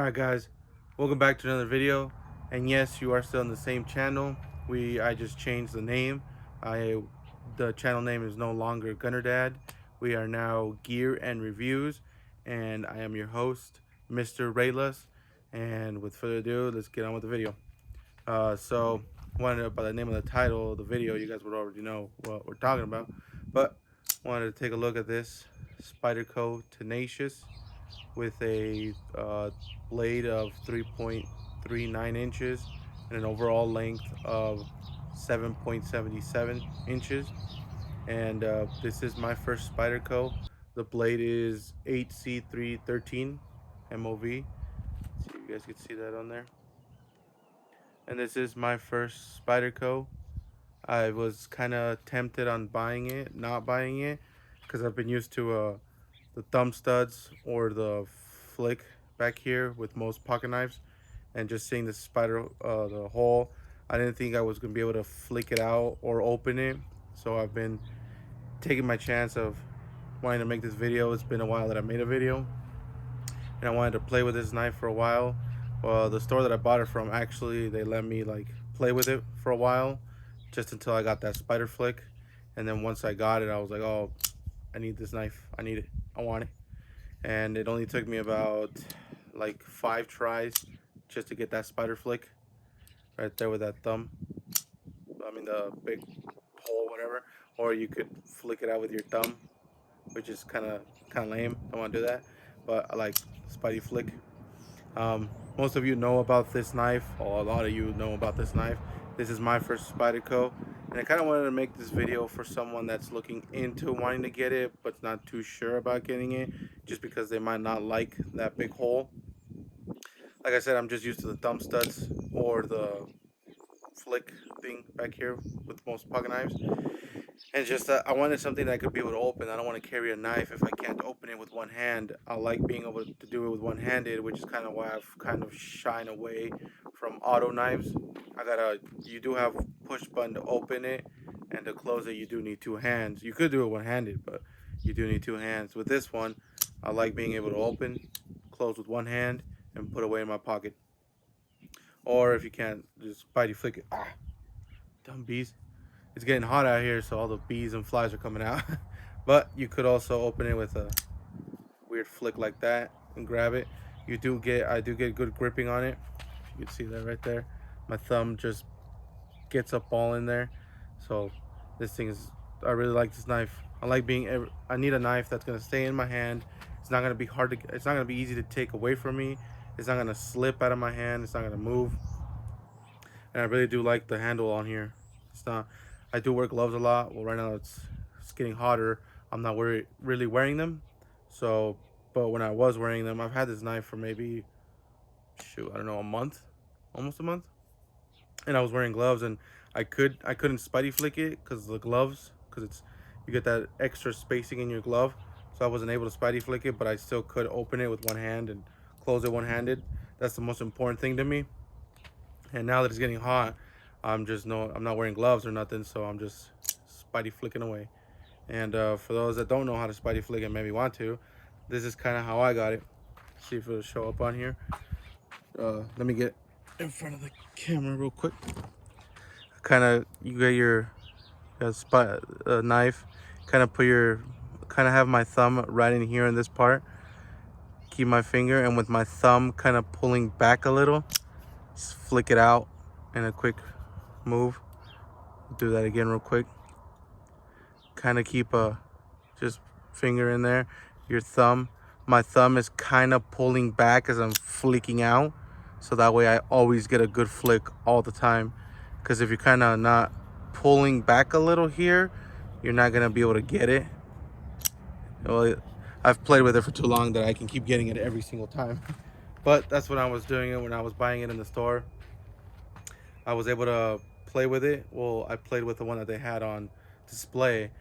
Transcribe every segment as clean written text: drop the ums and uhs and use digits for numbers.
Alright guys, welcome back to another video. And yes, you are still in the same channel. I just changed the name. The channel name is no longer Gunner Dad. We are now Gear and Reviews, and I am your host, Mr. Rayless. And with further ado, let's get on with the video. So wanted by the name of the title of the video, you guys would already know what we're talking about. But wanted to take a look at this Spyderco Tenacious with a blade of 3.39 inches and an overall length of 7.77 inches. And this is my first Spyderco. The blade is 8C313 MOV. See if you guys can see that on there. And this is my first Spyderco. I was kind of tempted on not buying it, because I've been used to the thumb studs or the flick back here with most pocket knives, and just seeing the the hole, I didn't think I was gonna be able to flick it out or open it. So I've been taking my chance of wanting to make this video. It's been a while that I made a video, and I wanted to play with this knife for a while. Well, the store that I bought it from, actually they let me like play with it for a while, just until I got that spider flick. And then once I got it, I was like, oh, I need this knife, I need it, I want it. And it only took me about like 5 tries just to get that spider flick right there with that thumb. I mean the big hole, whatever. Or you could flick it out with your thumb, which is kind of lame. I don't want to do that, but I like Spidey flick. Most of you know about this knife, or a lot of you know about this knife. This is my first Spyderco, and I kind of wanted to make this video for someone that's looking into wanting to get it, but not too sure about getting it, just because they might not like that big hole. Like I said, I'm just used to the thumb studs or the flick thing back here with most pocket knives. And just I wanted something that I could be able to open. I don't want to carry a knife if I can't open it with one hand. I like being able to do it with one-handed, which is kind of why I've kind of shied away from auto knives. You do have push button to open it, and to close it you do need 2 hands. You could do it one-handed, but you do need 2 hands. With this one, I like being able to open, close with one hand, and put away in my pocket. Or if you can't, just Spidey flick it. Ah, dumb bees. It's getting hot out here, so all the bees and flies are coming out. But you could also open it with a weird flick like that and grab it. I do get good gripping on it. You can see that right there. My thumb just gets up all in there. So this thing is, I really like this knife. I need a knife that's gonna stay in my hand. It's not gonna be it's not gonna be easy to take away from me. It's not gonna slip out of my hand. It's not gonna move. And I really do like the handle on here. It's not. I do wear gloves a lot. Well, right now it's getting hotter. I'm not really wearing them. So, but when I was wearing them, I've had this knife for maybe, shoot, I don't know, a month, almost a month. And I was wearing gloves, and I couldn't Spidey flick it because the gloves, because you get that extra spacing in your glove. So I wasn't able to Spidey flick it, but I still could open it with one hand and close it one-handed. That's the most important thing to me. And now that it's getting hot, I'm not wearing gloves or nothing, so I'm just Spidey flicking away. And for those that don't know how to Spidey flick and maybe want to, this is kind of how I got it. See if it'll show up on here. Let me get in front of the camera real quick. You get your knife, kind of have my thumb right in here in this part. Keep my finger, and with my thumb kind of pulling back a little, just flick it out in a quick move. Do that again real quick. Kind of keep a just finger in there. My thumb is kind of pulling back as I'm flicking out, so that way I always get a good flick all the time. Because if you're kind of not pulling back a little here, you're not gonna be able to get it. Well, I've played with it for too long that I can keep getting it every single time. But that's when I was doing it, when I was buying it in the store. I was able to play with it. Well, I played with the one that they had on display,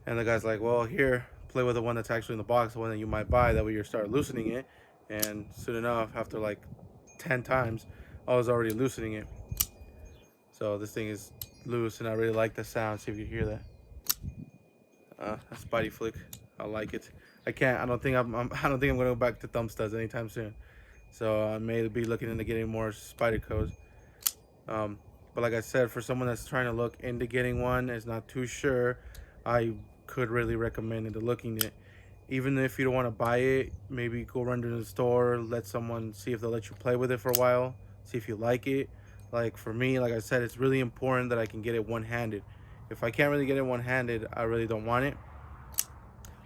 and the guy's like, well, here, play with the one that's actually in the box, the one that you might buy, that way you start loosening it. And soon enough, after like 10 times, I was already loosening it. So this thing is loose, and I really like the sound. See if you hear that. A Spidey flick. I like it. I don't think I'm gonna go back to thumb studs anytime soon. So I may be looking into getting more Spydercos. Um, but like I said, for someone that's trying to look into getting one, is not too sure, I could really recommend into looking it. Even if you don't want to buy it, maybe go run to the store, let someone see if they'll let you play with it for a while, see if you like it. Like for me, like I said, it's really important that I can get it one-handed. If I can't really get it one-handed, I really don't want it,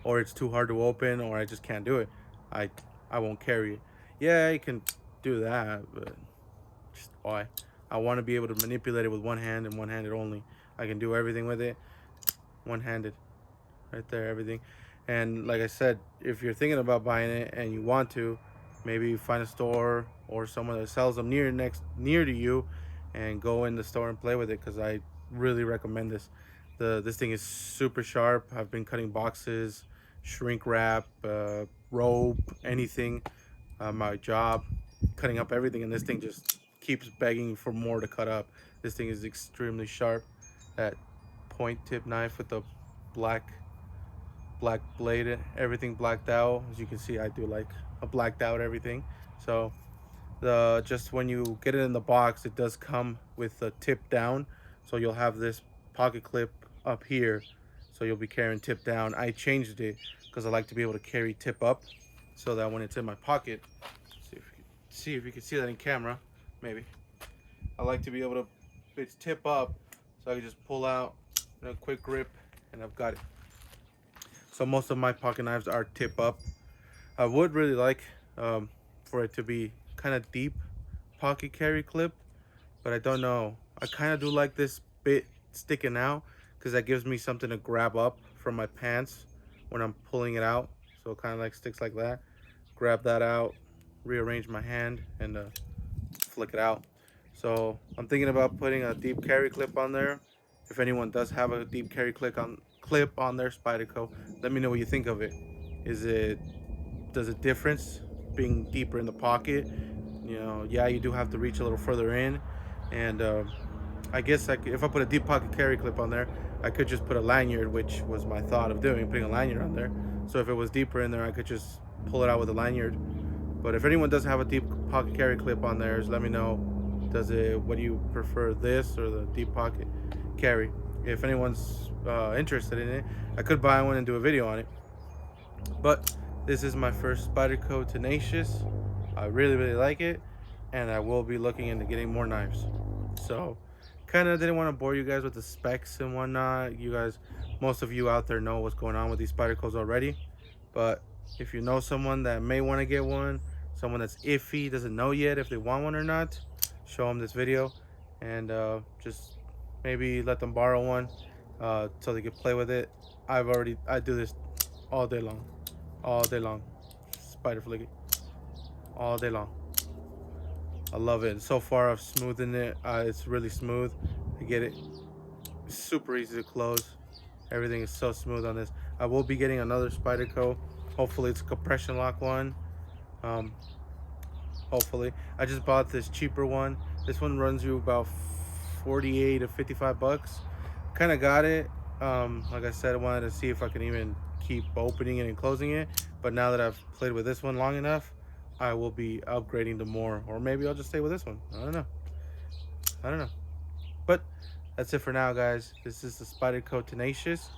or it's too hard to open, or I just can't do it. I I won't carry it. Yeah, I can do that, but just why? I want to be able to manipulate it with one hand and one-handed only. I can do everything with it one-handed, right there, everything. And like I said, if you're thinking about buying it and you want to, maybe find a store or someone that sells them near to you, and go in the store and play with it. Because I really recommend this. This thing is super sharp. I've been cutting boxes, shrink wrap, rope, anything. My job, cutting up everything, and this thing just keeps begging for more to cut up. This thing is extremely sharp. That point tip knife with the black blade, everything blacked out. As you can see, I do like a blacked out everything. So the just when you get it in the box, it does come with the tip down. So you'll have this pocket clip up here, so you'll be carrying tip down. I changed it because I like to be able to carry tip up, so that when it's in my pocket, see if you can see that in camera, maybe. I like to be able to, it's tip up, so I can just pull out a quick grip, and I've got it. So most of my pocket knives are tip up. I would really like for it to be kind of deep pocket carry clip, but I don't know. I kind of do like this bit sticking out, because that gives me something to grab up from my pants when I'm pulling it out. So it kind of like sticks like that. Grab that out, rearrange my hand, and flick it out. So I'm thinking about putting a deep carry clip on there. If anyone does have a deep carry clip on their Spyderco, let me know what you think of it. Is it Does it difference being deeper in the pocket? You know, yeah, you do have to reach a little further in, and I guess if I put a deep pocket carry clip on there, I could just put a lanyard, which was my thought of doing, putting a lanyard on there. So if it was deeper in there, I could just pull it out with a lanyard. But if anyone does have a deep pocket carry clip on there, just let me know. What do you prefer, this or the deep pocket carry? If anyone's interested in it, I could buy one and do a video on it. But this is my first Spyderco Tenacious. I really, really like it, and I will be looking into getting more knives. So, kind of didn't want to bore you guys with the specs and whatnot. You guys, most of you out there know what's going on with these Spydercos already. But if you know someone that may want to get one, someone that's iffy, doesn't know yet if they want one or not, show them this video, and just maybe let them borrow one so they can play with it. I do this all day long, all day long. Spider flick it all day long. I love it. So far I've smoothened it. It's really smooth. I get it. It's super easy to close. Everything is so smooth on this. I will be getting another Spyderco. Hopefully it's a compression lock one. Um, hopefully. I just bought this cheaper one. This one runs you about 48 to 55 bucks. Kind of got it. Like I said, I wanted to see if I can even keep opening it and closing it. But now that I've played with this one long enough, I will be upgrading to more. Or maybe I'll just stay with this one. I don't know. I don't know. But that's it for now, guys. This is the Spyderco Tenacious.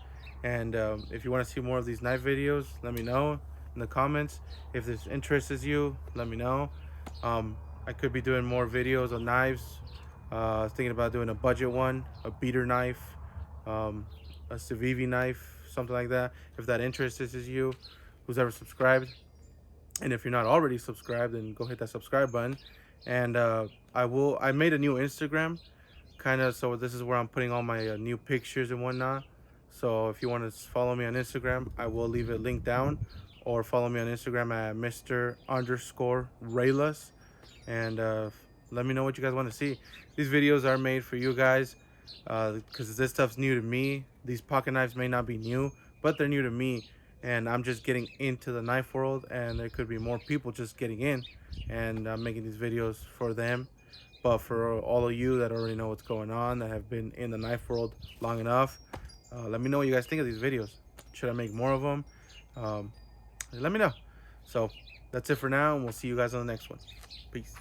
And if you want to see more of these knife videos, let me know in the comments. If this interests you, let me know. I could be doing more videos on knives. I was thinking about doing a budget one, a beater knife, a Civivi knife, something like that. If that interests you, who's ever subscribed. And if you're not already subscribed, then go hit that subscribe button. And I made a new Instagram, kind of, so this is where I'm putting all my new pictures and whatnot. So if you want to follow me on Instagram, I will leave a link down, or follow me on Instagram at Mr_Raylas, and let me know what you guys want to see. These videos are made for you guys, because this stuff's new to me. These pocket knives may not be new, but they're new to me, and I'm just getting into the knife world, and there could be more people just getting in, and I'm making these videos for them. But for all of you that already know what's going on, that have been in the knife world long enough, let me know what you guys think of these videos. Should I make more of them? Let me know. So that's it for now, and we'll see you guys on the next one. Peace.